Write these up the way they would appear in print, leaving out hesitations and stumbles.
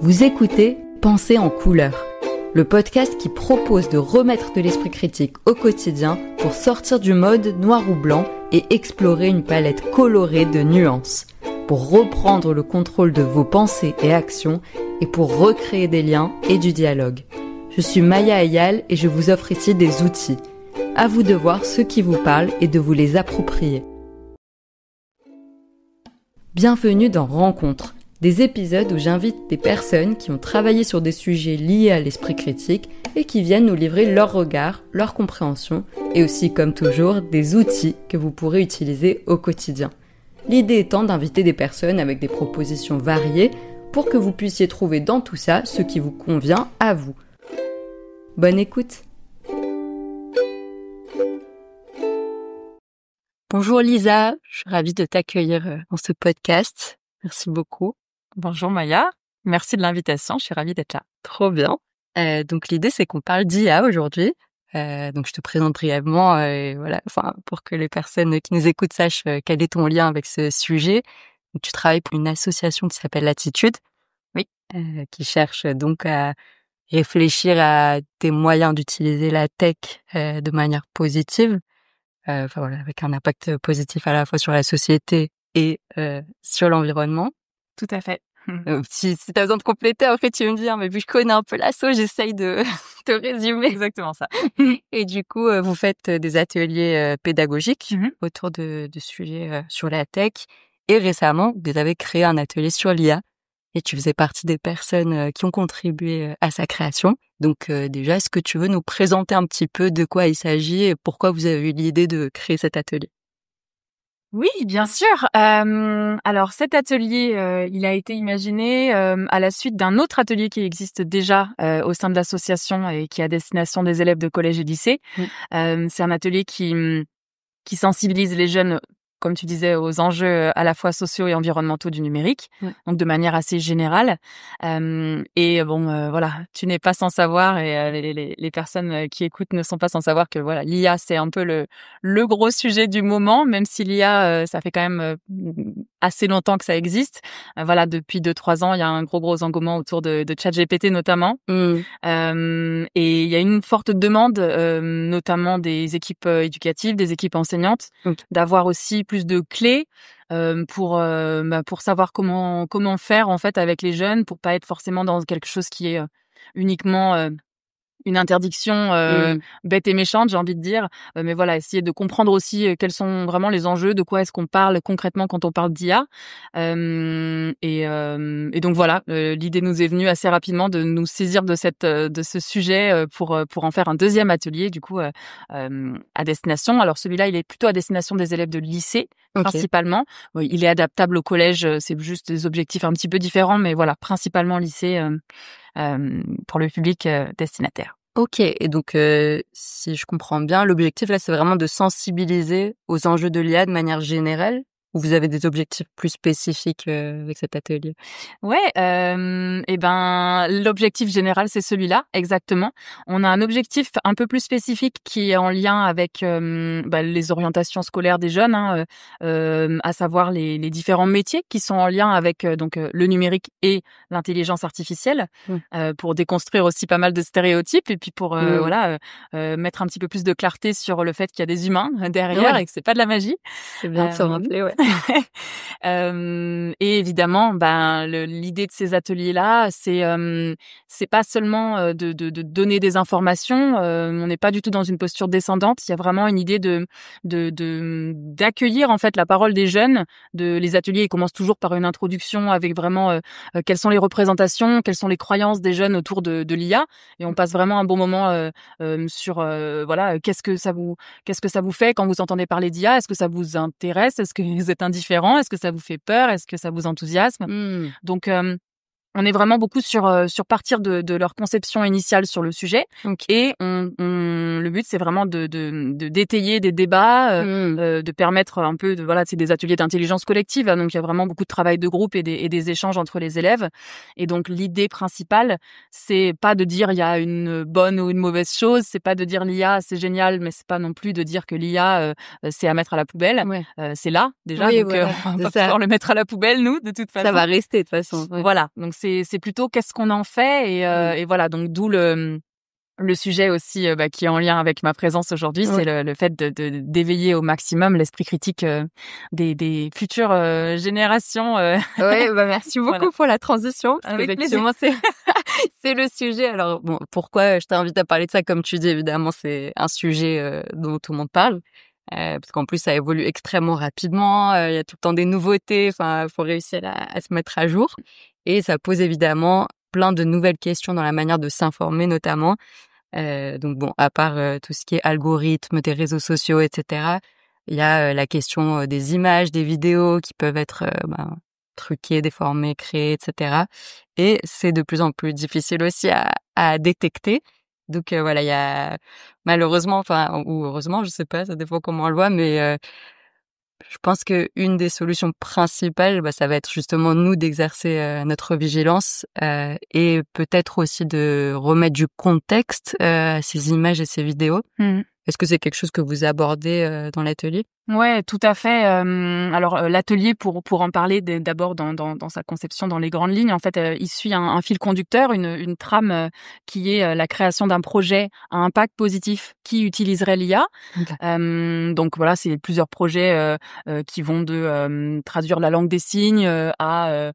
Vous écoutez Pensée en couleurs, le podcast qui propose de remettre de l'esprit critique au quotidien pour sortir du mode noir ou blanc et explorer une palette colorée de nuances, pour reprendre le contrôle de vos pensées et actions et pour recréer des liens et du dialogue. Je suis Maya Eyal et je vous offre ici des outils. À vous de voir ceux qui vous parlent et de vous les approprier. Bienvenue dans Rencontres, des épisodes où j'invite des personnes qui ont travaillé sur des sujets liés à l'esprit critique et qui viennent nous livrer leur regard, leur compréhension et aussi, comme toujours, des outils que vous pourrez utiliser au quotidien. L'idée étant d'inviter des personnes avec des propositions variées pour que vous puissiez trouver dans tout ça ce qui vous convient à vous. Bonne écoute! Bonjour Lisa, je suis ravie de t'accueillir dans ce podcast. Merci beaucoup. Bonjour Maya, merci de l'invitation, je suis ravie d'être là. Trop bien. Donc l'idée c'est qu'on parle d'IA aujourd'hui. Donc je te présente brièvement, pour que les personnes qui nous écoutent sachent quel est ton lien avec ce sujet. Donc, tu travailles pour une association qui s'appelle Latitude, oui, qui cherche donc à réfléchir à des moyens d'utiliser la tech de manière positive. Avec un impact positif à la fois sur la société et sur l'environnement. Tout à fait. Si tu as besoin de compléter, après tu veux me dire, mais vu que je connais un peu l'asso, j'essaye de te résumer. Exactement ça. Et du coup, vous faites des ateliers pédagogiques autour de sujets sur la tech. Et récemment, vous avez créé un atelier sur l'IA. Et tu faisais partie des personnes qui ont contribué à sa création. Donc déjà, est-ce que tu veux nous présenter un petit peu de quoi il s'agit et pourquoi vous avez eu l'idée de créer cet atelier? Oui, bien sûr. Alors cet atelier, il a été imaginé à la suite d'un autre atelier qui existe déjà au sein de l'association et qui est à destination des élèves de collège et lycée. C'est un atelier qui sensibilise les jeunes, comme tu disais, aux enjeux à la fois sociaux et environnementaux du numérique, donc de manière assez générale. Tu n'es pas sans savoir, et les personnes qui écoutent ne sont pas sans savoir que voilà, l'IA c'est un peu le gros sujet du moment, même si l'IA ça fait quand même assez longtemps que ça existe. Depuis 2-3 ans, il y a un gros engouement autour de ChatGPT notamment. Et il y a une forte demande, notamment des équipes éducatives, des équipes enseignantes, d'avoir aussi plus de clés pour savoir comment faire en fait avec les jeunes, pour pas être forcément dans quelque chose qui est uniquement une interdiction bête et méchante, j'ai envie de dire, mais voilà, essayer de comprendre aussi quels sont vraiment les enjeux, de quoi est-ce qu'on parle concrètement quand on parle d'IA. Et donc voilà, l'idée nous est venue assez rapidement de nous saisir de ce sujet pour en faire un deuxième atelier du coup à destination. Alors celui-là, il est plutôt à destination des élèves de lycée principalement. Oui, il est adaptable au collège, c'est juste des objectifs un petit peu différents, mais voilà, principalement lycée pour le public destinataire. Ok, et donc si je comprends bien, l'objectif là, c'est vraiment de sensibiliser aux enjeux de l'IA de manière générale, ou vous avez des objectifs plus spécifiques avec cet atelier? Ouais, l'objectif général, c'est celui-là, exactement. On a un objectif un peu plus spécifique qui est en lien avec les orientations scolaires des jeunes, à savoir les différents métiers qui sont en lien avec le numérique et l'intelligence artificielle, pour déconstruire aussi pas mal de stéréotypes et puis pour mettre un petit peu plus de clarté sur le fait qu'il y a des humains derrière et que c'est pas de la magie. C'est bien de se rappeler, ouais. Et évidemment, l'idée de ces ateliers-là, c'est pas seulement de donner des informations. On n'est pas du tout dans une posture descendante. Il y a vraiment une idée d'accueillir en fait la parole des jeunes. Les ateliers, ils commencent toujours par une introduction avec vraiment quelles sont les représentations, quelles sont les croyances des jeunes autour de l'IA, et on passe vraiment un bon moment sur qu'est-ce que ça vous fait quand vous entendez parler d'IA. Est-ce que ça vous intéresse? Est-ce que vous êtes indifférent? Est-ce que ça vous fait peur? Est-ce que ça vous enthousiasme? Donc on est vraiment beaucoup sur partir de leur conception initiale sur le sujet. Et le but c'est vraiment de d'étayer des débats, de permettre un peu c'est des ateliers d'intelligence collective, donc il y a vraiment beaucoup de travail de groupe et des échanges entre les élèves. Et donc l'idée principale, c'est pas de dire il y a une bonne ou une mauvaise chose, c'est pas de dire l'IA c'est génial, mais c'est pas non plus de dire que l'IA c'est à mettre à la poubelle. C'est là déjà, on va pas pouvoir le mettre à la poubelle nous de toute façon. Ça va rester de toute façon. Voilà, donc c'est plutôt qu'est-ce qu'on en fait et voilà, donc d'où le sujet aussi qui est en lien avec ma présence aujourd'hui, c'est le fait d'éveiller au maximum l'esprit critique des futures générations. Ouais, merci beaucoup pour la transition. Avec plaisir. C'est le sujet. Alors bon, pourquoi je t'invite à parler de ça? Comme tu dis, évidemment, c'est un sujet dont tout le monde parle. Parce qu'en plus, ça évolue extrêmement rapidement. Il y a tout le temps des nouveautés. Enfin, faut réussir à se mettre à jour. Et ça pose évidemment plein de nouvelles questions dans la manière de s'informer, notamment. Donc bon, à part tout ce qui est algorithme des réseaux sociaux, etc., il y a la question des images, des vidéos qui peuvent être truquées, déformées, créées, etc. Et c'est de plus en plus difficile aussi à détecter. Donc voilà, il y a malheureusement, enfin ou heureusement, je sais pas, ça dépend comment on le voit, mais je pense que une des solutions principales, ça va être justement nous d'exercer notre vigilance et peut-être aussi de remettre du contexte à ces images et ces vidéos. Est-ce que c'est quelque chose que vous abordez dans l'atelier? Ouais, tout à fait. Alors l'atelier pour en parler d'abord dans sa conception, dans les grandes lignes, en fait, il suit un fil conducteur, une trame qui est la création d'un projet à impact positif qui utiliserait l'IA. Okay. Donc voilà, c'est plusieurs projets qui vont de traduire la langue des signes à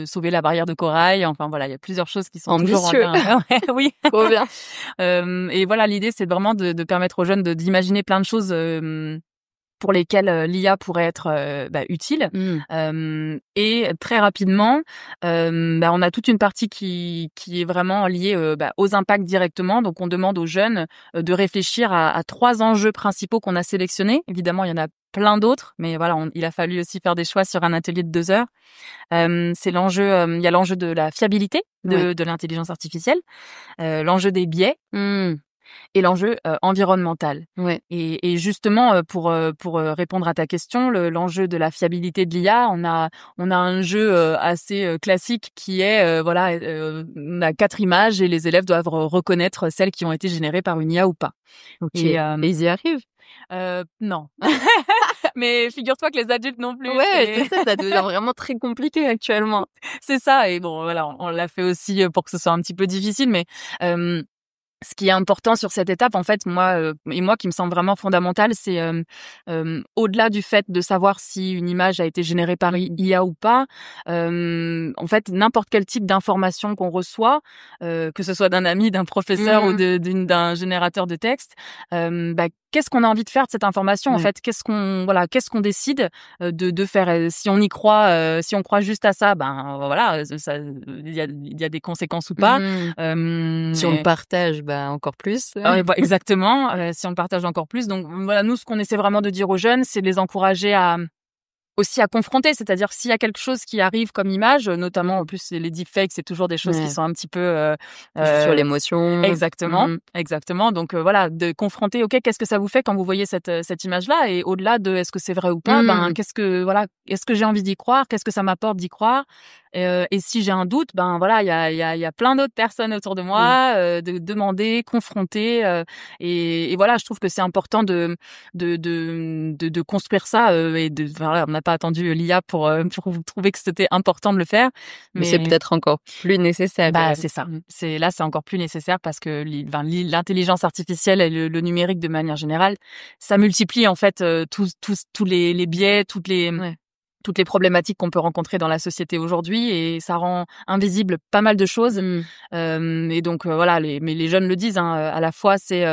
sauver la barrière de corail. Enfin voilà, il y a plusieurs choses qui sont ambitieux. Toujours en lien. Ouais, oui, trop bien. Et voilà, l'idée c'est vraiment de permettre aux jeunes d'imaginer plein de choses pour lesquels l'IA pourrait être utile. Et très rapidement, on a toute une partie qui est vraiment liée aux impacts directement. Donc, on demande aux jeunes de réfléchir à 3 enjeux principaux qu'on a sélectionnés. Évidemment, il y en a plein d'autres, mais voilà, il a fallu aussi faire des choix sur un atelier de 2 heures. C'est l'enjeu, il y a l'enjeu de la fiabilité de l'intelligence artificielle, l'enjeu des biais. Et l'enjeu environnemental. Ouais. Et justement pour répondre à ta question, l'enjeu de la fiabilité de l'IA, on a un jeu assez classique qui est on a 4 images et les élèves doivent reconnaître celles qui ont été générées par une IA ou pas. OK. Et ils y arrivent? Non. Mais figure-toi que les adultes non plus. Ouais, c'est ça devient vraiment très compliqué actuellement. C'est ça, et bon voilà, on l'a fait aussi pour que ce soit un petit peu difficile, mais ce qui est important sur cette étape, en fait, moi qui me semble vraiment fondamental, c'est au-delà du fait de savoir si une image a été générée par IA ou pas, en fait, n'importe quel type d'information qu'on reçoit, que ce soit d'un ami, d'un professeur ou d'un générateur de texte, qu'est-ce qu'on a envie de faire de cette information en fait? Qu'est-ce qu'on décide de faire? Si on y croit, si on croit juste à ça, il y a des conséquences ou pas. Si on le partage, encore plus. Exactement. Si on le partage encore plus. Donc voilà, nous, ce qu'on essaie vraiment de dire aux jeunes, c'est de les encourager aussi à confronter, c'est-à-dire s'il y a quelque chose qui arrive comme image, notamment en plus les deepfakes, c'est toujours des choses qui sont un petit peu sur l'émotion. Exactement. Donc voilà, de confronter. Ok, qu'est-ce que ça vous fait quand vous voyez cette image-là, et au-delà de est-ce que c'est vrai ou pas, est-ce que j'ai envie d'y croire, qu'est-ce que ça m'apporte d'y croire, et si j'ai un doute, il y a plein d'autres personnes autour de moi, de demander, confronter, et voilà, je trouve que c'est important de construire ça, et on n'a pas attendu l'IA pour vous trouver que c'était important de le faire, mais c'est peut-être encore plus nécessaire. C'est ça. C'est encore plus nécessaire parce que l'intelligence artificielle et le numérique de manière générale, ça multiplie en fait tous les biais, toutes les problématiques qu'on peut rencontrer dans la société aujourd'hui, et ça rend invisible pas mal de choses. Et donc mais les jeunes le disent, à la fois c'est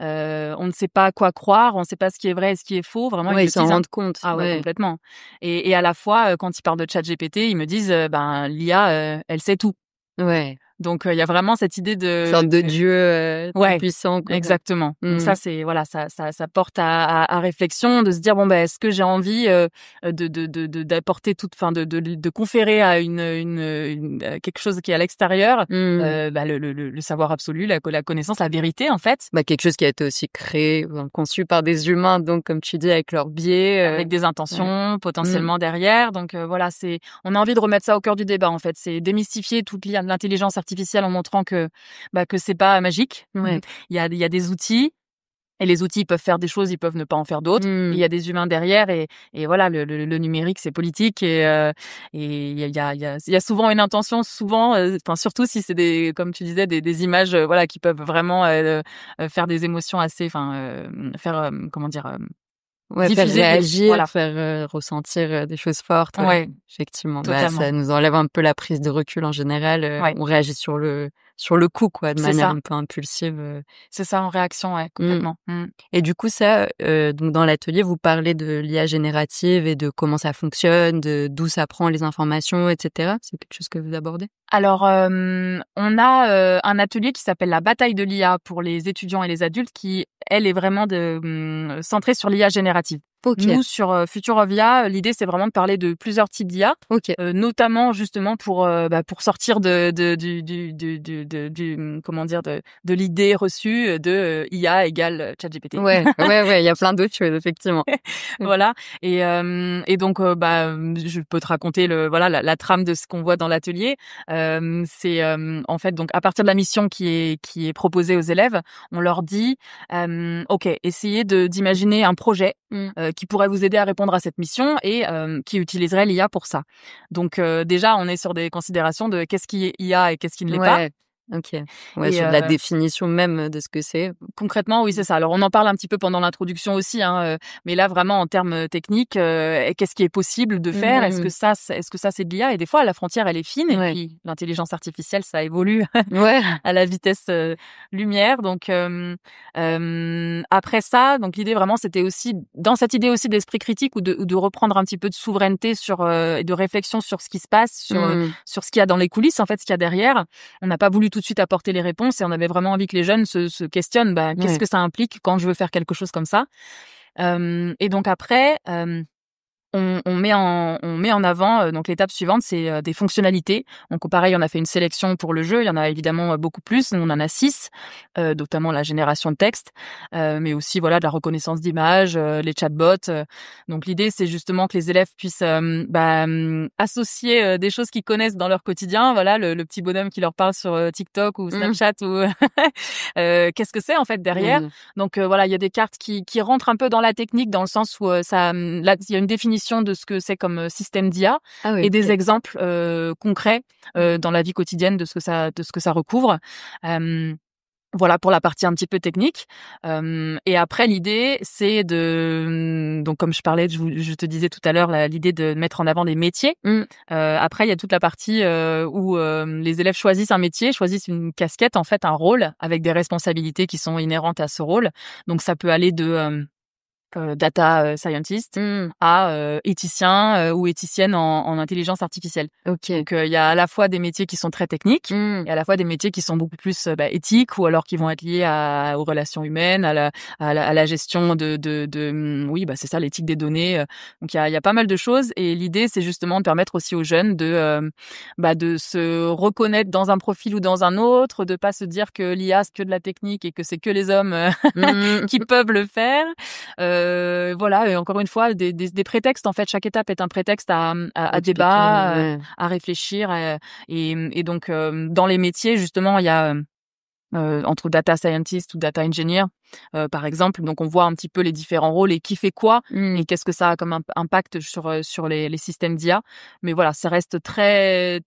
on ne sait pas quoi croire, on ne sait pas ce qui est vrai et ce qui est faux. Vraiment, ils s'en rendent compte. Ah ouais, complètement. Et à la fois, quand ils parlent de ChatGPT, ils me disent, l'IA, elle sait tout. Ouais. Donc il y a vraiment cette idée de sorte de Dieu puissant, quoi. Exactement. Donc ça c'est ça porte à réflexion, de se dire est-ce que j'ai envie d'apporter de conférer à une quelque chose qui est à l'extérieur le savoir absolu, la connaissance, la vérité en fait. Quelque chose qui a été aussi créé, conçu par des humains, donc comme tu dis, avec leurs biais, avec des intentions potentiellement derrière. Donc on a envie de remettre ça au cœur du débat en fait, c'est démystifier toute l'intelligence artificielle en montrant que c'est pas magique. Il y a des outils, Et les outils peuvent faire des choses, ils peuvent ne pas en faire d'autres. Il y a des humains derrière et voilà, le numérique, c'est politique et il y a souvent une intention, souvent, enfin surtout si c'est comme tu disais, des images, voilà, qui peuvent vraiment faire des émotions assez, faire comment dire, Ouais, faire diffuser réagir, voilà. faire ressentir des choses fortes. Ouais, effectivement. totalement. Ça nous enlève un peu la prise de recul en général. Ouais. On réagit sur le coup, quoi, de C'est manière ça. un peu impulsive. C'est ça, en réaction, ouais, complètement. Et du coup, ça, donc dans l'atelier, vous parlez de l'IA générative et de comment ça fonctionne, d'où ça prend les informations, etc. C'est quelque chose que vous abordez? Alors, on a un atelier qui s'appelle la bataille de l'IA pour les étudiants et les adultes qui, elle, est vraiment centrée sur l'IA générative. OK. Nous, sur Future of IA, l'idée, c'est vraiment de parler de plusieurs types d'IA, OK. notamment justement pour sortir comment dire, de l'idée reçue de IA égale ChatGPT. Ouais, il y a plein d'autres choses, effectivement. Voilà. Et donc, je peux te raconter la trame de ce qu'on voit dans l'atelier. C'est en fait donc à partir de la mission qui est proposée aux élèves, on leur dit OK, essayez d'imaginer un projet qui pourrait vous aider à répondre à cette mission et qui utiliserait l'IA pour ça. Donc déjà, on est sur des considérations de qu'est-ce qui est IA et qu'est-ce qui ne l'est pas. OK. Ouais, Et sur de la définition même de ce que c'est. concrètement, oui, c'est ça. Alors, on en parle un petit peu pendant l'introduction aussi, mais là, vraiment, en termes techniques, qu'est-ce qui est possible de faire? Est-ce que ça, c'est de l'IA? Et des fois, la frontière, elle est fine. Ouais. Et puis, l'intelligence artificielle, ça évolue Ouais. à la vitesse lumière. Donc, après ça, donc l'idée vraiment, c'était aussi dans cette idée aussi d'esprit critique ou de reprendre un petit peu de souveraineté et de réflexion sur ce qui se passe, sur ce qu'il y a dans les coulisses, en fait, ce qu'il y a derrière. On n'a pas voulu tout de suite apporter les réponses et on avait vraiment envie que les jeunes se questionnent, qu'est-ce que ça implique quand je veux faire quelque chose comme ça. Et donc après, on met en avant donc l'étape suivante, c'est des fonctionnalités. Donc pareil, on a fait une sélection pour le jeu. Il y en a évidemment beaucoup plus. Nous, on en a 6, notamment la génération de texte, mais aussi voilà de la reconnaissance d'images, les chatbots. Donc l'idée, c'est justement que les élèves puissent associer des choses qu'ils connaissent dans leur quotidien. Voilà, le petit bonhomme qui leur parle sur TikTok ou Snapchat ou qu'est-ce que c'est en fait derrière. Donc voilà, il y a des cartes qui rentrent un peu dans la technique, dans le sens où là, il y a une définition de ce que c'est comme système d'IA et des exemples concrets dans la vie quotidienne de ce que ça recouvre. Voilà pour la partie un petit peu technique. Et après, l'idée, c'est donc comme je parlais, je te disais tout à l'heure, l'idée de mettre en avant des métiers. Après, il y a toute la partie où les élèves choisissent un métier, choisissent une casquette, en fait, un rôle avec des responsabilités qui sont inhérentes à ce rôle. Donc, ça peut aller de data scientist à éthicien ou éthicienne en intelligence artificielle. OK. Donc il y a à la fois des métiers qui sont très techniques et à la fois des métiers qui sont beaucoup plus éthiques ou alors qui vont être liés aux relations humaines, à la gestion oui, c'est ça, l'éthique des données. Donc il y a pas mal de choses et l'idée, c'est justement de permettre aussi aux jeunes de se reconnaître dans un profil ou dans un autre, de pas se dire que l'IA c'est que de la technique et que c'est que les hommes qui peuvent le faire. Voilà, et encore une fois, des prétextes. En fait, chaque étape est un prétexte à débat, à réfléchir. Et donc, dans les métiers, justement, il y a entre data scientist ou data engineer, par exemple. Donc, on voit un petit peu les différents rôles et qui fait quoi et qu'est-ce que ça a comme impact sur les systèmes d'IA. Mais voilà, ça reste très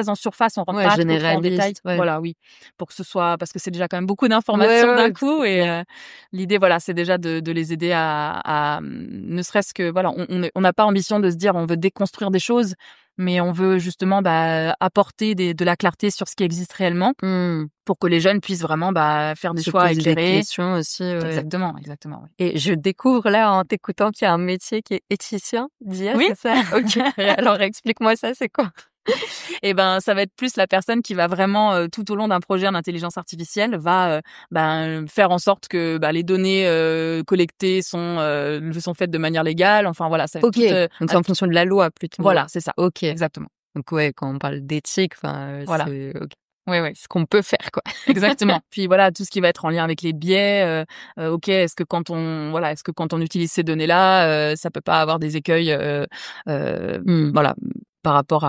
en surface. On rentre pas trop en détail. Ouais. Voilà, oui, pour que ce soit, parce que c'est déjà quand même beaucoup d'informations d'un coup. Et l'idée, voilà, c'est déjà de les aider à ne serait-ce que voilà, on n'a pas ambition de se dire on veut déconstruire des choses, mais on veut justement apporter de la clarté sur ce qui existe réellement pour que les jeunes puissent vraiment faire des choix éclairés. Des questions aussi. Ouais. Exactement. Oui. Et je découvre là en t'écoutant qu'il y a un métier qui est éthicien d'IA, oui, c'est ça? OK. Alors explique-moi ça, c'est quoi? Et ça va être plus la personne qui va vraiment tout au long d'un projet en intelligence artificielle va faire en sorte que les données collectées sont faites de manière légale. Enfin voilà, ça. OK. Donc c'est en fonction de la loi plutôt. Voilà, c'est ça. OK. Exactement. Donc ouais, quand on parle d'éthique, voilà. C'est OK. Oui. Ce qu'on peut faire, quoi. Exactement. Puis voilà, tout ce qui va être en lien avec les biais. OK, est-ce que quand on utilise ces données-là, ça peut pas avoir des écueils, voilà, par rapport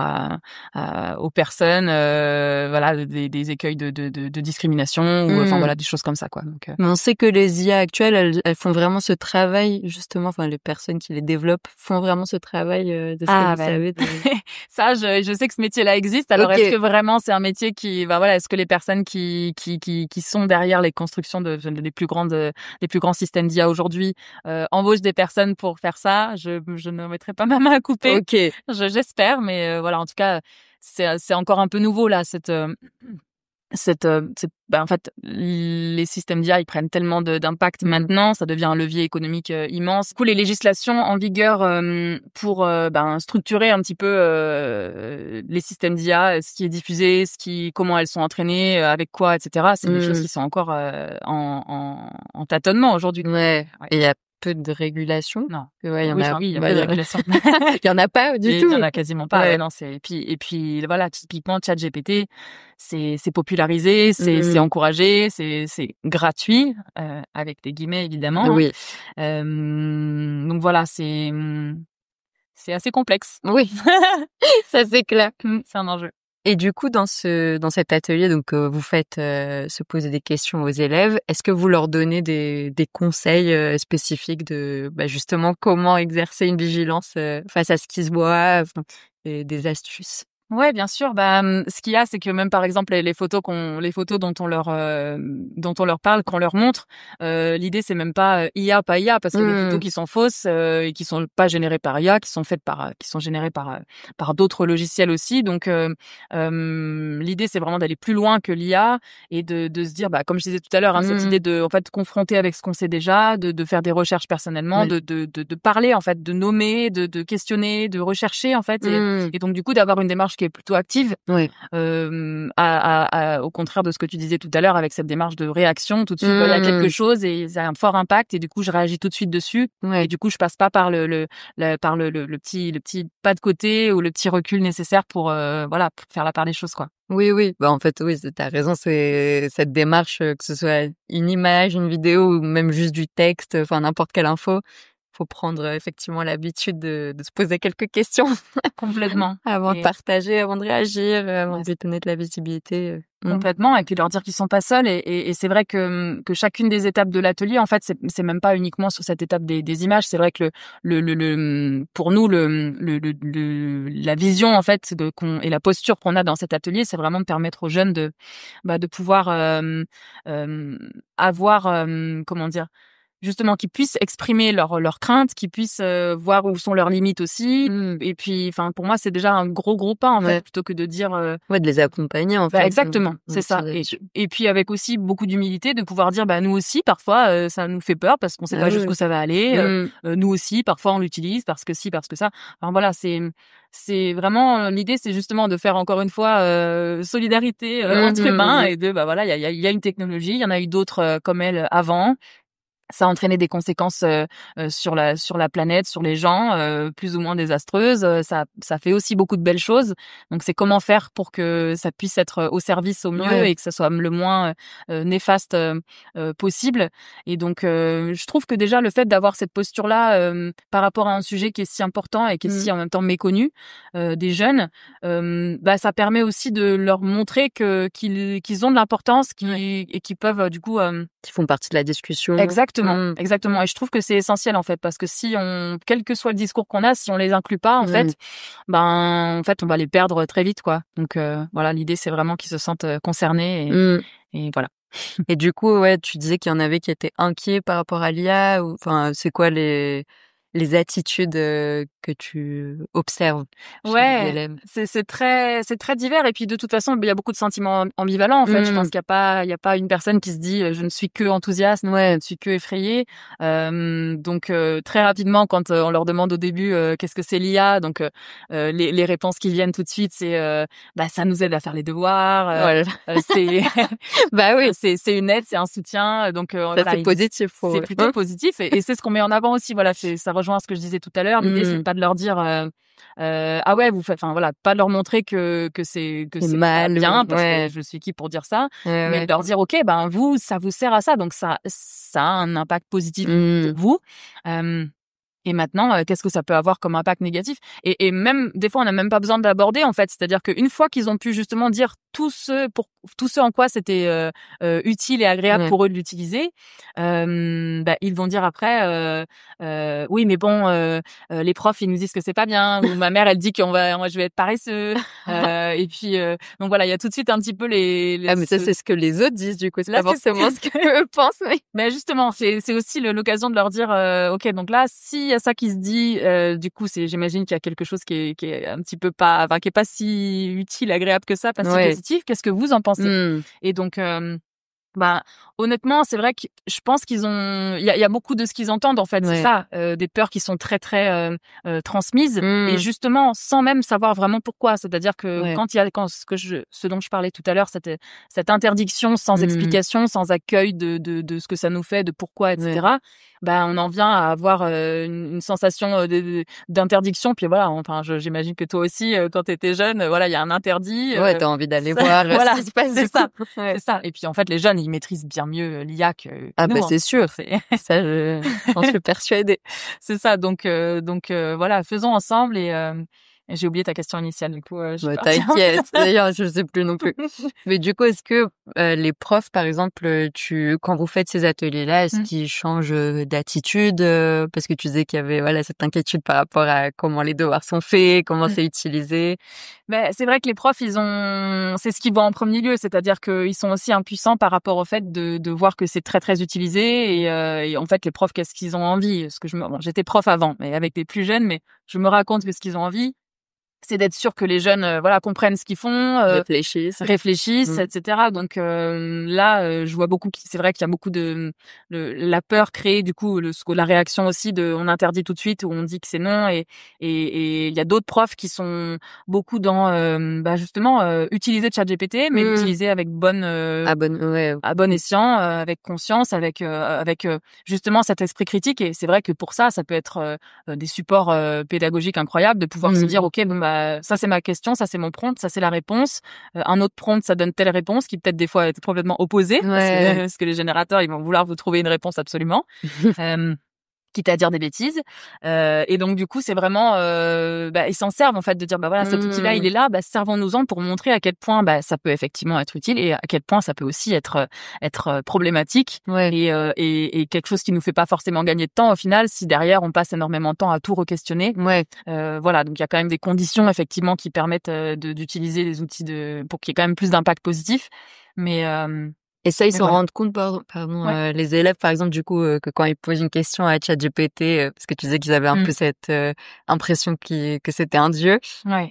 aux personnes, voilà, des écueils de discrimination ou enfin voilà des choses comme ça quoi. Donc, Mais on sait que les IA actuelles, elles font vraiment ce travail justement. Enfin, les personnes qui les développent font vraiment ce travail de ce que vous savez. Ça, je sais que ce métier-là existe. Alors, est-ce que vraiment c'est un métier qui, voilà, est-ce que les personnes qui sont derrière les constructions des plus grands systèmes d'IA aujourd'hui embauchent des personnes pour faire ça? Je ne mettrai pas ma main à couper. Ok. J'espère, mais voilà, en tout cas, c'est encore un peu nouveau là en fait, les systèmes d'IA, ils prennent tellement d'impact maintenant, ça devient un levier économique immense. Du coup, les législations en vigueur pour structurer un petit peu les systèmes d'IA, ce qui est diffusé, comment elles sont entraînées, avec quoi, etc. C'est des choses qui sont encore en tâtonnement aujourd'hui. Ouais. Et il y a peu de régulation. Non. Ouais, il y a peu de régulation. Il y en a pas du tout. Il y en a quasiment pas. Ouais, non, et puis voilà, typiquement ChatGPT, c'est popularisé, c'est encouragé, c'est gratuit avec des guillemets évidemment. Oui. Donc voilà, c'est assez complexe. Oui. Ça c'est clair. C'est un enjeu. Et du coup, dans cet atelier, donc vous faites se poser des questions aux élèves. Est-ce que vous leur donnez des conseils spécifiques de justement comment exercer une vigilance face à ce qui se voit, des astuces? Ouais, bien sûr. Ce qu'il y a, c'est que même par exemple les photos dont on leur parle, qu'on leur montre, l'idée c'est même pas IA, pas IA, parce que les photos qui sont fausses et qui sont pas générées par IA, qui sont générées par d'autres logiciels aussi. Donc l'idée c'est vraiment d'aller plus loin que l'IA et de se dire, comme je disais tout à l'heure, cette idée de en fait confronter avec ce qu'on sait déjà, de faire des recherches personnellement, de parler en fait, de nommer, de questionner, de rechercher en fait, et donc du coup d'avoir une démarche qui est plutôt active, au contraire de ce que tu disais tout à l'heure avec cette démarche de réaction tout de suite. Il y a quelque chose et ça a un fort impact et du coup je réagis tout de suite dessus et du coup je passe pas par le petit pas de côté ou le petit recul nécessaire pour pour faire la part des choses quoi. Oui. En fait, oui, t'as raison, c'est cette démarche, que ce soit une image, une vidéo ou même juste du texte, enfin n'importe quelle info. Faut prendre effectivement l'habitude de se poser quelques questions. Complètement. Avant de partager, avant de réagir, avant de donner de la visibilité. Complètement, et puis leur dire qu'ils sont pas seuls, et c'est vrai que chacune des étapes de l'atelier, en fait, c'est même pas uniquement sur cette étape des images. C'est vrai que pour nous la vision en fait et la posture qu'on a dans cet atelier, c'est vraiment de permettre aux jeunes de pouvoir avoir comment dire, justement, qu'ils puissent exprimer leurs craintes, qu'ils puissent voir où sont leurs limites aussi. Et puis, enfin, pour moi, c'est déjà un gros pas en fait, plutôt que de dire. De les accompagner en fait. Exactement, c'est ça. Et puis avec aussi beaucoup d'humilité, de pouvoir dire, nous aussi, parfois, ça nous fait peur parce qu'on sait pas jusqu'où ça va aller. Nous aussi, parfois, on l'utilise parce que ça. Enfin voilà, c'est vraiment l'idée, c'est justement de faire encore une fois solidarité entre humains et de voilà, il y a une technologie, il y en a eu d'autres comme elle avant. Ça a entraîné des conséquences sur la planète, sur les gens, plus ou moins désastreuses. Ça fait aussi beaucoup de belles choses. Donc c'est comment faire pour que ça puisse être au service au mieux et que ça soit le moins néfaste possible. Et donc je trouve que déjà le fait d'avoir cette posture-là par rapport à un sujet qui est si important et qui est si en même temps méconnu des jeunes, ça permet aussi de leur montrer qu'ils ont de l'importance, et qu'ils peuvent du coup qui font partie de la discussion. Exactement. Et je trouve que c'est essentiel en fait, parce que quel que soit le discours qu'on a, si on les inclut pas en fait, on va les perdre très vite quoi. Donc voilà, l'idée c'est vraiment qu'ils se sentent concernés et voilà. Et du coup, tu disais qu'il y en avait qui étaient inquiets par rapport à l'IA, ou enfin, c'est quoi les attitudes que tu observes chez les élèves? C'est très divers, et puis de toute façon il y a beaucoup de sentiments ambivalents en fait. Je pense qu'il y a pas une personne qui se dit je ne suis que enthousiaste, je ne suis que effrayée. Donc très rapidement quand on leur demande au début qu'est-ce que c'est l'IA, donc les réponses qui viennent tout de suite c'est ça nous aide à faire les devoirs, c'est c'est une aide, c'est un soutien, donc c'est positif, c'est plutôt positif, et c'est ce qu'on met en avant aussi. Voilà, ça rejoint ce que je disais tout à l'heure. L'idée c'est pas de leur dire ah ouais vous faites, enfin voilà, pas de leur montrer que c'est mal, bien, parce que je suis qui pour dire ça, mais de leur dire ok, vous ça vous sert à ça, donc ça a un impact positif pour vous. Et maintenant, qu'est-ce que ça peut avoir comme impact négatif? Et même des fois, on n'a même pas besoin d'aborder en fait. C'est-à-dire qu'une fois qu'ils ont pu justement dire tout ce en quoi c'était utile et agréable pour eux de l'utiliser, ils vont dire après, oui, mais bon, les profs ils nous disent que c'est pas bien, ou ma mère elle dit moi je vais être paresseux. Et puis donc voilà, il y a tout de suite un petit peu les mais ça c'est ce que les autres disent du coup, c'est pas forcément ce qu'eux pensent. Mais justement, c'est aussi l'occasion de leur dire, ok, donc là, s'il y a ça qui se dit, du coup, j'imagine qu'il y a quelque chose qui est un petit peu qui est pas si utile, agréable que ça, pas si positif. Qu'est-ce que vous en pensez? Et donc, honnêtement, c'est vrai que je pense il y a beaucoup de ce qu'ils entendent en fait, c'est ça, des peurs qui sont très très transmises et justement sans même savoir vraiment pourquoi. C'est-à-dire que ce dont je parlais tout à l'heure, cette interdiction sans explication, sans accueil de ce que ça nous fait, de pourquoi, etc. On en vient à avoir une sensation d'interdiction. Puis voilà, enfin, j'imagine que toi aussi, quand t'étais jeune, voilà, il y a un interdit. T'as envie d'aller voir voilà, ce qui se passe. C'est ça, c'est ça. Et puis en fait, les jeunes, ils maîtrisent bien mieux l'IA que nous, c'est sûr. Ça, j'en suis persuadée. C'est ça. Donc voilà, faisons ensemble et j'ai oublié ta question initiale, du coup. T'inquiète. D'ailleurs, je sais plus non plus. Mais du coup, est-ce que les profs, par exemple, quand vous faites ces ateliers-là, est-ce qu'ils changent d'attitude parce que tu disais qu'il y avait cette inquiétude par rapport à comment les devoirs sont faits, comment c'est utilisé. C'est vrai que les profs, c'est ce qu'ils voient en premier lieu, c'est-à-dire qu'ils sont aussi impuissants par rapport au fait de voir que c'est très très utilisé et en fait les profs, qu'est-ce qu'ils ont envie? J'étais prof avant, mais avec des plus jeunes, mais je me raconte que ce qu'ils ont envie, c'est d'être sûr que les jeunes comprennent ce qu'ils font, réfléchissent, etc. Donc là je vois beaucoup c'est vrai qu'il y a beaucoup de la peur créée, du coup la réaction aussi de on interdit tout de suite ou on dit que c'est non et il y a d'autres profs qui sont beaucoup dans justement utiliser ChatGPT mais l'utiliser avec à bon escient, avec conscience, avec justement cet esprit critique. Et c'est vrai que pour ça peut être des supports pédagogiques incroyables de pouvoir se dire ok, ça c'est ma question, ça c'est mon prompt, ça c'est la réponse. Un autre prompt, ça donne telle réponse qui peut-être des fois est complètement opposée parce que les générateurs ils vont vouloir vous trouver une réponse absolument. Quitte à dire des bêtises. Et donc du coup c'est vraiment ils s'en servent en fait de dire cet outil-là il est là, servons-nous-en pour montrer à quel point ça peut effectivement être utile et à quel point ça peut aussi être problématique et quelque chose qui nous fait pas forcément gagner de temps au final si derrière on passe énormément de temps à tout re-questionner. Voilà, donc il y a quand même des conditions effectivement qui permettent d'utiliser les outils pour qu'il y ait quand même plus d'impact positif. Mais et ça, ils s'en rendent compte, les élèves, par exemple, du coup, que quand ils posent une question à ChatGPT, parce que tu disais qu'ils avaient un peu cette impression que c'était un dieu.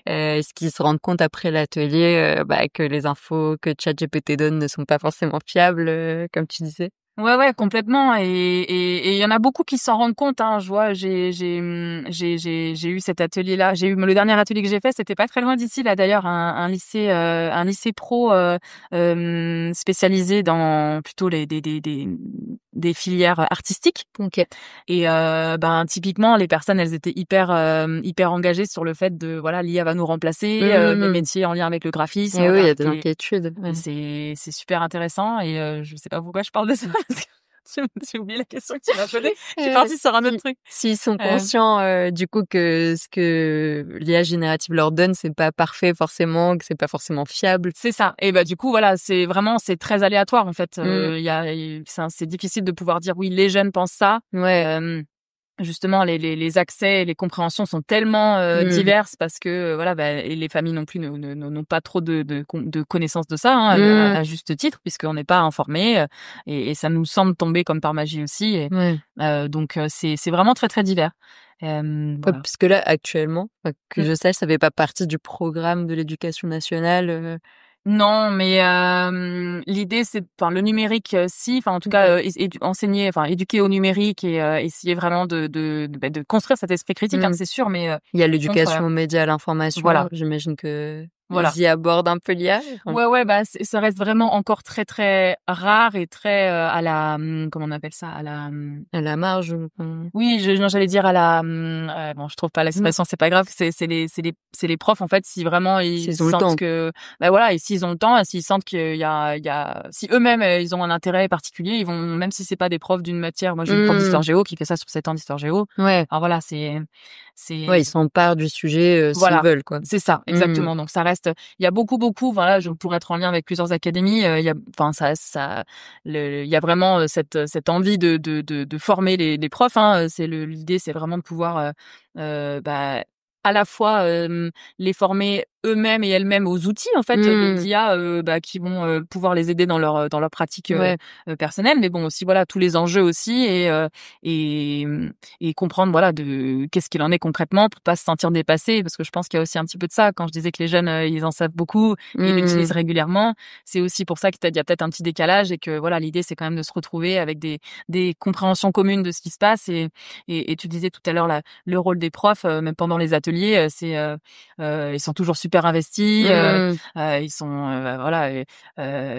Est-ce qu'ils se rendent compte après l'atelier que les infos que ChatGPT donne ne sont pas forcément fiables, comme tu disais? Ouais, complètement. Et il y en a beaucoup qui s'en rendent compte, hein. Je vois, j'ai eu cet atelier-là. Le dernier atelier que j'ai fait, c'était pas très loin d'ici, là, d'ailleurs, un lycée pro, spécialisé dans plutôt des filières artistiques. Et, typiquement, les personnes, elles étaient hyper engagées sur le fait de, l'IA va nous remplacer, des métiers en lien avec le graphisme. Et oui, il y a de l'inquiétude. C'est super intéressant et je sais pas pourquoi je parle de ça. J'ai oublié la question que tu m'as posée. Je suis partie sur un autre truc. S'ils sont conscients du coup que ce que l'IA générative leur donne, c'est pas parfait forcément, que c'est pas forcément fiable. C'est ça. Et du coup c'est très aléatoire en fait. C'est difficile de pouvoir dire oui, les jeunes pensent ça. Justement les accès et les compréhensions sont tellement diverses parce que et les familles non plus n'ont pas trop de connaissances de ça à juste titre puisqu'on n'est pas informé et ça nous semble tomber comme par magie aussi donc c'est vraiment très très divers. Parce que là actuellement que je sache ça fait pas partie du programme de l'éducation nationale. Non, mais l'idée c'est le numérique si, en tout cas éduquer au numérique et essayer vraiment de construire cet esprit critique, c'est sûr, mais il y a l'éducation aux médias, à l'information, j'imagine que Voilà. Ils y abordent un peu l'IA? Ouais, bah ça reste vraiment encore très très rare et très à la comment on appelle ça, À la marge oui, non, j'allais dire à la bon, je trouve pas l'expression, c'est pas grave, c'est les profs en fait, si vraiment ils S'ils ont le sentent temps. que bah voilà, et s'ils ont le temps, et s'ils sentent qu'il y a si eux-mêmes ils ont un intérêt particulier, ils vont, même si c'est pas des profs d'une matière, moi j'ai une prof d'histoire géo qui fait ça sur 7 ans d'histoire géo. Ouais. Alors voilà, c'est Ouais, ils s'emparent du sujet s'ils voilà, veulent, quoi. c'est ça, exactement. Donc ça reste, il y a beaucoup, voilà, je pourrais être en lien avec plusieurs académies. Il y a, enfin il y a vraiment cette envie de former les profs. Hein. L'idée, c'est vraiment de pouvoir bah, à la fois les former eux-mêmes et elles-mêmes aux outils en fait d'IA bah, qui vont pouvoir les aider dans leur pratique personnelle, mais bon aussi voilà tous les enjeux aussi et comprendre voilà de qu'est-ce qu'il en est concrètement pour pas se sentir dépassé, parce que je pense qu'il y a aussi un petit peu de ça. Quand je disais que les jeunes ils en savent beaucoup, ils l'utilisent régulièrement, c'est aussi pour ça qu'il y a peut-être un petit décalage et que voilà l'idée c'est quand même de se retrouver avec des compréhensions communes de ce qui se passe et tu disais tout à l'heure le rôle des profs même pendant les ateliers c'est ils sont toujours super investis, ils sont voilà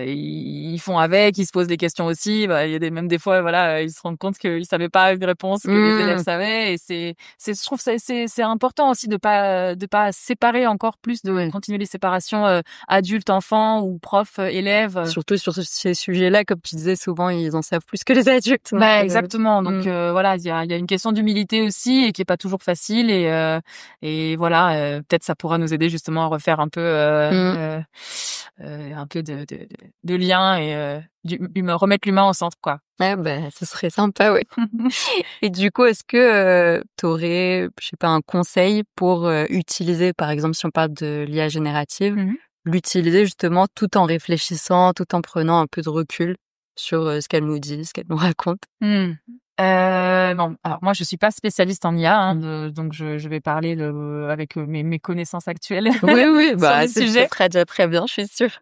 ils font avec, ils se posent des questions aussi. Bah, il y a même des fois voilà ils se rendent compte qu'ils savaient pas une réponse que les élèves savaient, et je trouve c'est important aussi de pas séparer encore plus, de continuer les séparations adultes enfants ou profs élèves. Surtout sur ces sujets-là, comme tu disais, souvent ils en savent plus que les adultes. Bah exactement. Donc voilà, il y a une question d'humilité aussi et qui est pas toujours facile, et voilà peut-être ça pourra nous aider justement à refaire un peu de lien et remettre l'humain au centre, quoi. Ouais, bah, ce serait sympa, ouais. Et du coup, est-ce que t'aurais, je sais pas, un conseil pour utiliser, par exemple, si on parle de l'IA générative, l'utiliser justement tout en réfléchissant, tout en prenant un peu de recul sur ce qu'elle nous dit, ce qu'elle nous raconte? Non, alors moi je suis pas spécialiste en IA, hein, donc je vais parler avec mes connaissances actuelles. Oui, bah sur le ce sujet. serait déjà très bien, je suis sûre.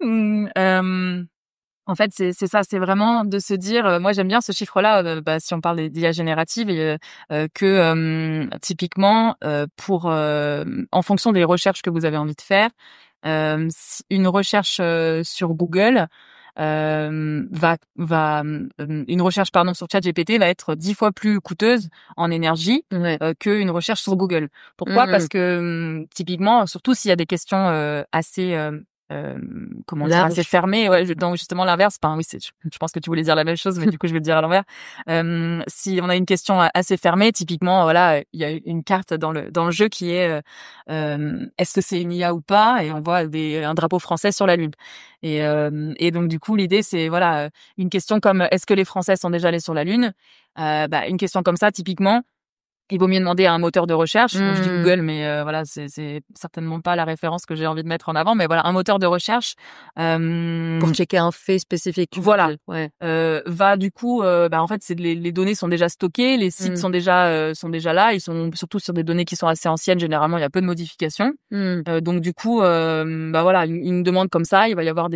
En fait, c'est ça, c'est vraiment de se dire, moi j'aime bien ce chiffre-là, bah, si on parle d'IA générative, et que typiquement pour en fonction des recherches que vous avez envie de faire, une recherche sur Google une recherche sur ChatGPT va être 10 fois plus coûteuse en énergie qu'une recherche sur Google. Pourquoi? Parce que typiquement, surtout s'il y a des questions assez comment dire, assez fermées, donc justement l'inverse. Enfin oui, je pense que tu voulais dire la même chose, mais du coup je vais le dire à l'envers. Si on a une question assez fermée, typiquement voilà, il y a une carte dans le jeu qui est est-ce que c'est une IA ou pas, et on voit un drapeau français sur la Lune. Et donc du coup l'idée c'est voilà une question comme est-ce que les Français sont déjà allés sur la Lune, bah une question comme ça typiquement il vaut mieux demander à un moteur de recherche. Moi, je dis Google, mais voilà, c'est certainement pas la référence que j'ai envie de mettre en avant. Mais voilà, un moteur de recherche pour checker un fait spécifique. Voilà, va du coup, bah en fait, les données sont déjà stockées, les sites sont déjà là. Ils sont surtout sur des données qui sont assez anciennes. Généralement, il y a peu de modifications. Donc du coup, bah voilà, une demande comme ça, il va y avoir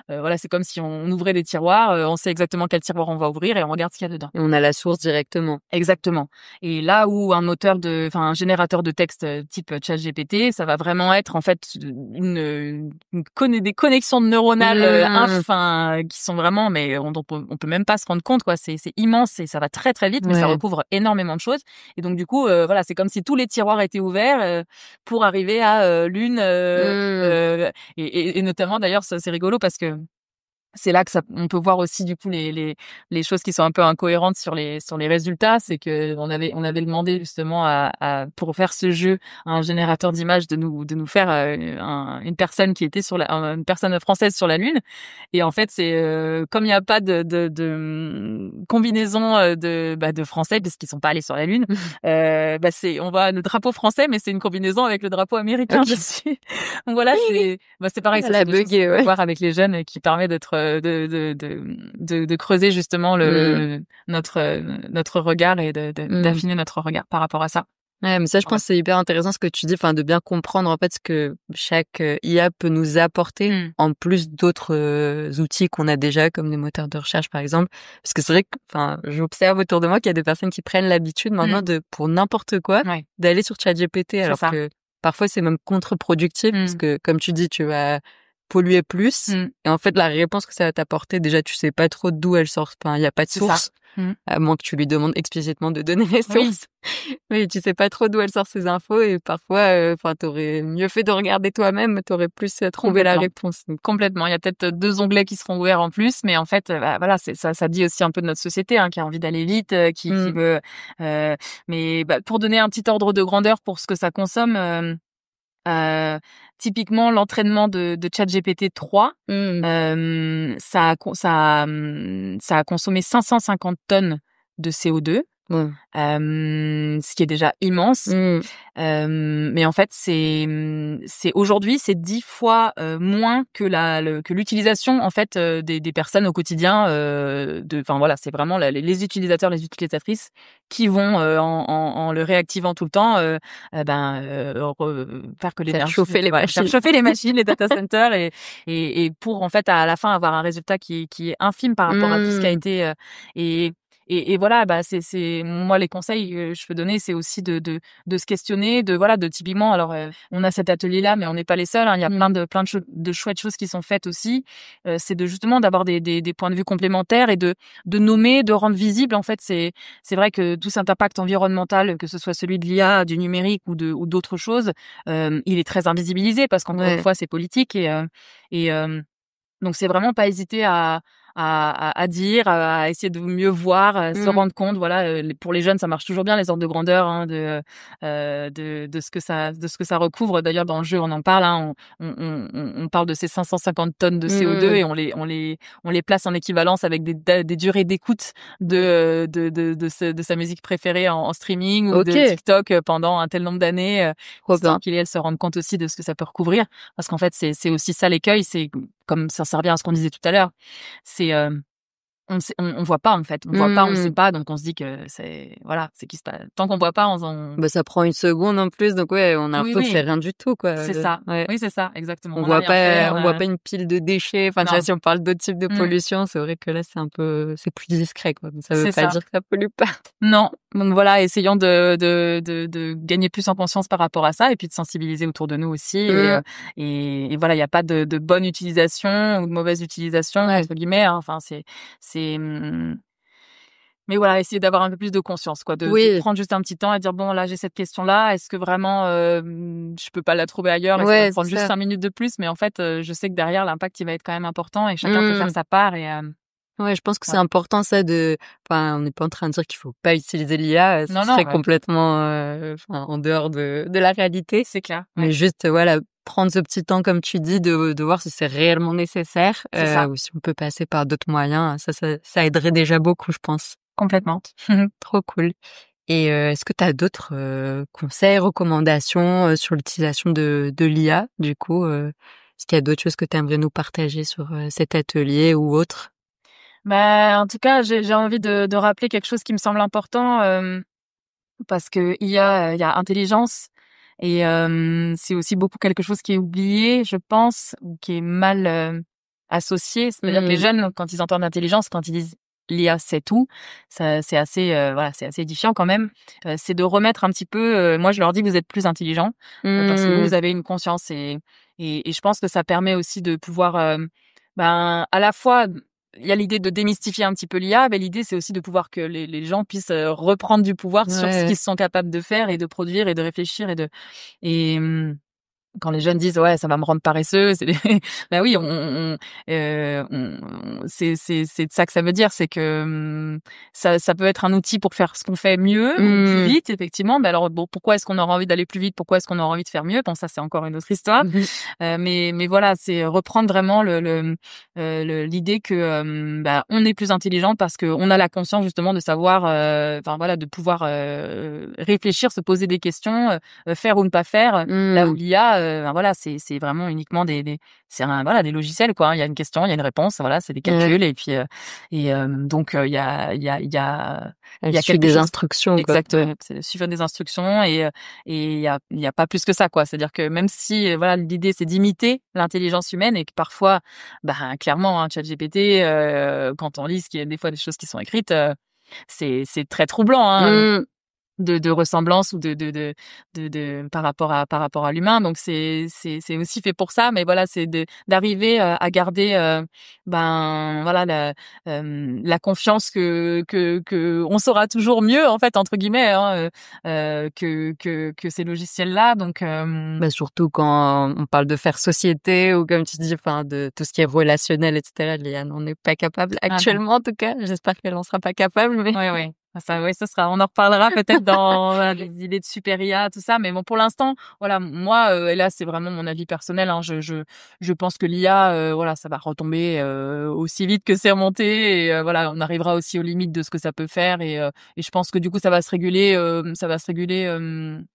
voilà, c'est comme si on ouvrait des tiroirs. On sait exactement quel tiroir on va ouvrir et on regarde ce qu'il y a dedans. Et on a la source directement. Exactement. Et là où un générateur de texte type ChatGPT, ça va vraiment être en fait des connexions neuronales qui sont vraiment, mais on peut même pas se rendre compte, quoi. C'est immense et ça va très très vite, mais ça recouvre énormément de choses. Et donc du coup, voilà, c'est comme si tous les tiroirs étaient ouverts pour arriver à l'une et notamment d'ailleurs c'est rigolo parce que c'est là que on peut voir aussi du coup les choses qui sont un peu incohérentes sur les résultats. C'est que on avait demandé justement pour faire ce jeu à un générateur d'images de nous faire une personne qui était une personne française sur la Lune. Et en fait c'est comme il n'y a pas de combinaison de français parce qu'ils sont pas allés sur la Lune, on voit le drapeau français mais c'est une combinaison avec le drapeau américain dessus. Donc voilà, c'est pareil, ça c'est voir avec les jeunes qui permet de creuser justement notre regard et d'affiner notre regard par rapport à ça. Ouais, mais ça, je pense que c'est hyper intéressant ce que tu dis, enfin, de bien comprendre en fait ce que chaque IA peut nous apporter en plus d'autres outils qu'on a déjà, comme des moteurs de recherche par exemple. Parce que c'est vrai que, enfin, j'observe autour de moi qu'il y a des personnes qui prennent l'habitude maintenant pour n'importe quoi d'aller sur ChatGPT, alors que parfois c'est même contre-productif parce que comme tu dis, tu vas polluer plus et en fait la réponse que ça va t'apporter, déjà tu sais pas trop d'où elle sort. Enfin, il y a pas de source. À moins que tu lui demandes explicitement de donner les sources. Oui, tu sais pas trop d'où elle sort ces infos et parfois, t'aurais mieux fait de regarder toi-même, t'aurais plus trouvé la réponse. Complètement. Il y a peut-être 2 onglets qui seront ouverts en plus, mais en fait, voilà, c'est ça dit aussi un peu de notre société, hein, qui a envie d'aller vite, qui veut. Mais pour donner un petit ordre de grandeur pour ce que ça consomme. Typiquement l'entraînement de ChatGPT 3, ça a consommé 550 tonnes de CO2, ce qui est déjà immense. Mais en fait, c'est aujourd'hui, c'est 10 fois moins que que l'utilisation en fait des personnes au quotidien. Enfin voilà, c'est vraiment les utilisateurs, les utilisatrices qui vont en le réactivant tout le temps, faire que l'énergie, faire chauffer les machines, les data centers et pour en fait à la fin avoir un résultat qui est infime par rapport à tout ce qui a été et voilà, c'est moi les conseils que je peux donner, c'est aussi de se questionner, de typiquement. Alors on a cet atelier là, mais on n'est pas les seuls. Hein, il y a plein de chouettes choses qui sont faites aussi. C'est de justement d'avoir des points de vue complémentaires et de nommer, de rendre visible. En fait, c'est vrai que tout cet impact environnemental, que ce soit celui de l'IA, du numérique ou d'autres choses, il est très invisibilisé parce qu'encore une fois c'est politique et donc c'est vraiment pas hésiter à dire, à essayer de mieux voir, se rendre compte. Voilà, pour les jeunes, ça marche toujours bien les ordres de grandeur, hein, de ce que ça recouvre. D'ailleurs, dans le jeu, on en parle. Hein, on parle de ces 550 tonnes de CO2 et on les place en équivalence avec des durées d'écoute de sa musique préférée en streaming ou de TikTok pendant un tel nombre d'années. Histoire qu'elles se rendent compte aussi de ce que ça peut recouvrir. Parce qu'en fait, c'est aussi ça l'écueil. C'est comme ça revient à ce qu'on disait tout à l'heure. C'est on voit pas en fait, on voit pas, on sait pas, donc on se dit que c'est qui se passe. Tant qu'on voit pas, ça prend une seconde en plus, donc on a l'impression que c'est rien du tout quoi. C'est ça. Ouais. Oui, c'est ça, exactement. On voit pas une pile de déchets. Enfin, tu vois, si on parle d'autres types de pollution, c'est vrai que là c'est plus discret quoi. Mais ça veut pas dire que ça pollue pas. Non. Donc voilà, essayons de gagner plus en conscience par rapport à ça et puis de sensibiliser autour de nous aussi et voilà, il y a pas de bonne utilisation ou de mauvaise utilisation entre guillemets, hein. Enfin mais voilà, essayer d'avoir un peu plus de conscience, quoi, de prendre juste un petit temps et dire bon là j'ai cette question là, est-ce que vraiment je peux pas la trouver ailleurs, est-ce que ça va prendre juste 5 minutes de plus, mais en fait je sais que derrière l'impact il va être quand même important et chacun peut faire sa part et ouais, je pense que c'est important ça on n'est pas en train de dire qu'il faut pas utiliser l'IA, ce serait complètement en dehors de la réalité. C'est clair. Mais juste prendre ce petit temps comme tu dis de voir si c'est réellement nécessaire ou si on peut passer par d'autres moyens, ça aiderait déjà beaucoup, je pense. Complètement. Trop cool. Et est-ce que tu as d'autres conseils, recommandations sur l'utilisation de l'IA du coup est-ce qu'il y a d'autres choses que tu aimerais nous partager sur cet atelier ou autre? En tout cas, j'ai envie de rappeler quelque chose qui me semble important parce que il y a intelligence et c'est aussi beaucoup quelque chose qui est oublié, je pense, ou qui est mal associé. C'est-à-dire que les jeunes, quand ils entendent intelligence, quand ils disent l'IA c'est tout, ça c'est assez c'est assez édifiant quand même. C'est de remettre un petit peu. Moi, je leur dis que vous êtes plus intelligents parce que vous avez une conscience et je pense que ça permet aussi de pouvoir à la fois il y a l'idée de démystifier un petit peu l'IA, mais l'idée c'est aussi de pouvoir que les gens puissent reprendre du pouvoir sur ce qu'ils sont capables de faire et de produire et de réfléchir et quand les jeunes disent ouais ça va me rendre paresseux, c'est oui c'est de ça que ça veut dire, c'est que ça peut être un outil pour faire ce qu'on fait mieux ou plus vite effectivement. Alors bon, pourquoi est-ce qu'on aura envie d'aller plus vite, pourquoi est-ce qu'on aura envie de faire mieux, bon ça c'est encore une autre histoire. Mais voilà, c'est reprendre vraiment l'idée que on est plus intelligent parce que on a la conscience justement de savoir de pouvoir réfléchir, se poser des questions, faire ou ne pas faire. Là où l'IA c'est vraiment uniquement des logiciels quoi, hein. Il y a une question, il y a une réponse, c'est des calculs et puis donc il y a des instructions quoi. Exactement, c'est suivre des instructions et il y a pas plus que ça quoi. C'est-à-dire que même si l'idée c'est d'imiter l'intelligence humaine et que parfois clairement ChatGPT quand on lit ce qui est des fois des choses qui sont écrites c'est très troublant hein. de ressemblance ou de par rapport à l'humain. Donc c'est aussi fait pour ça, mais voilà, c'est d'arriver à garder voilà la confiance que on saura toujours mieux en fait entre guillemets que ces logiciels là. Donc surtout quand on parle de faire société ou comme tu dis, enfin de tout ce qui est relationnel, etc. Liane, on n'est pas capable actuellement, en tout cas. J'espère qu'elle en sera pas capable, mais oui. Ça, oui, ça sera. On en reparlera peut-être dans les idées de super IA, tout ça. Mais bon, pour l'instant, voilà, moi, et là, c'est vraiment mon avis personnel. Hein, je pense que l'IA, voilà, ça va retomber aussi vite que c'est remonté. Et voilà, on arrivera aussi aux limites de ce que ça peut faire. Et je pense que du coup, ça va se réguler.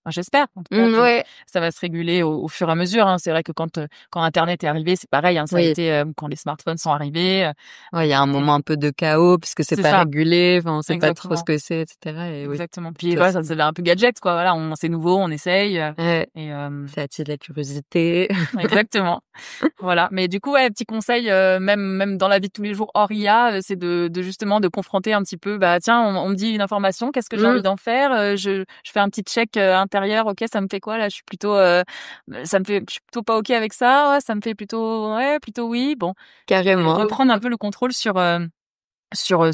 J'espère. En tout cas, ouais. ça va se réguler au fur et à mesure. Hein. C'est vrai que quand Internet est arrivé, c'est pareil. Hein, ça a été quand les smartphones sont arrivés. Ouais, il y a un moment un peu de chaos puisque c'est pas régulé. Enfin, on sait pas trop ce que c'est, etc. Et exactement. Puis voilà, ça devient un peu gadget, quoi. Voilà, c'est nouveau, on essaye. Et ça attire la curiosité. Exactement. Voilà. Mais du coup, ouais, petit conseil, même dans la vie de tous les jours hors IA, c'est de justement de confronter un petit peu. Bah tiens, on me dit une information, qu'est-ce que j'ai envie d'en faire Je fais un petit check intérieur. Ok, ça me fait quoi là Je suis plutôt pas ok avec ça. Ouais, ça me fait plutôt oui. Bon, carrément. Reprendre un peu le contrôle sur son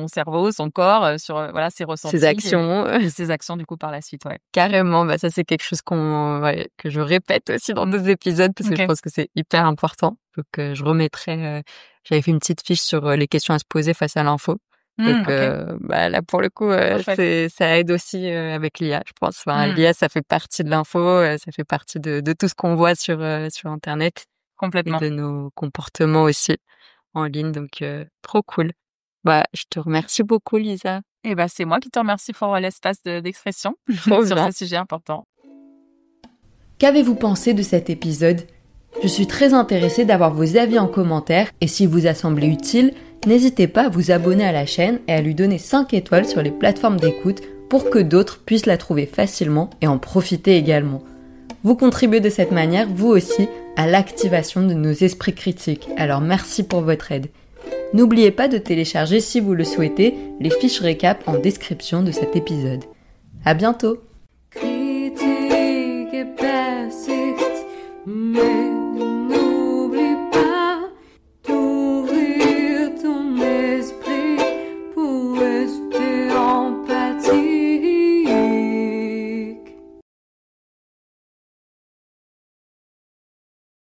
cerveau, son corps, sur voilà ses ressentis, ses actions du coup par la suite, ouais. Carrément, ça c'est quelque chose que je répète aussi dans nos épisodes parce que je pense que c'est hyper important. Donc je remettrai j'avais fait une petite fiche sur les questions à se poser face à l'info. Donc là pour le coup ça aide aussi avec l'IA, je pense. Enfin, l'IA ça fait partie de l'info, ça fait partie de tout ce qu'on voit sur internet. Complètement. Et de nos comportements aussi en ligne, donc trop cool. Je te remercie beaucoup, Lisa. Et c'est moi qui te remercie pour l'espace d'expression sur ce sujet important. Qu'avez-vous pensé de cet épisode ? Je suis très intéressée d'avoir vos avis en commentaire et s'il vous a semblé utile, n'hésitez pas à vous abonner à la chaîne et à lui donner 5 étoiles sur les plateformes d'écoute pour que d'autres puissent la trouver facilement et en profiter également. Vous contribuez de cette manière, vous aussi, à l'activation de nos esprits critiques. Alors merci pour votre aide. N'oubliez pas de télécharger, si vous le souhaitez, les fiches récap en description de cet épisode. À bientôt! Critique et persiste, mais